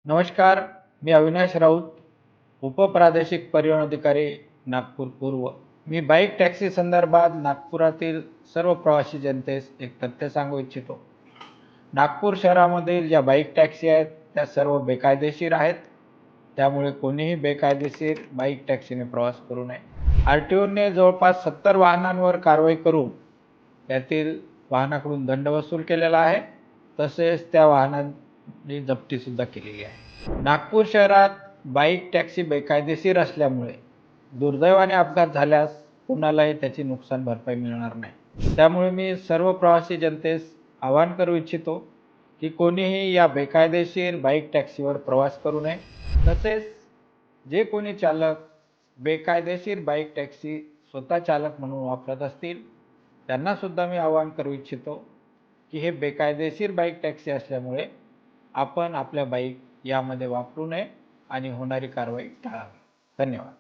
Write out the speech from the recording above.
नमस्कार, मी अविनाश राऊत, उपप्रादेशिक परिवहन अधिकारी, नागपूर पूर्व. मी बाईक टॅक्सी संदर्भात नागपुरातील सर्व प्रवासी जनतेस एक तथ्य सांगू इच्छितो. नागपूर शहरामधील ज्या बाईक टॅक्सी आहेत त्या सर्व बेकायदेशीर आहेत. त्यामुळे कोणीही बेकायदेशीर बाईक टॅक्सीने प्रवास करू नये. RTOने जवळपास 70 वाहनांवर कारवाई करून त्यातील वाहनाकडून दंड वसूल केलेला आहे. तसेच त्या वाहनांची जप्तीसुद्धा केलेली आहे. नागपूर शहरात बाईक टॅक्सी बेकायदेशीर असल्यामुळे दुर्दैवाने अपघात झाल्यास कुणालाही त्याची नुकसान भरपाई मिळणार नाही. त्यामुळे मी सर्व प्रवासी जनतेस आवाहन करू इच्छितो की कोणीही या बेकायदेशीर बाईक टॅक्सीवर प्रवास करू नये. तसेच जे कोणी चालक बेकायदेशीर बाईक टॅक्सी स्वतः चालक म्हणून वापरत असतील त्यांना सुद्धा मी आवाहन करू इच्छितो की हे बेकायदेशीर बाईक टॅक्सी असल्यामुळे आपण आपल्या बाईक यामध्ये वापरू नये आणि होणारी कारवाई टाळावी. धन्यवाद.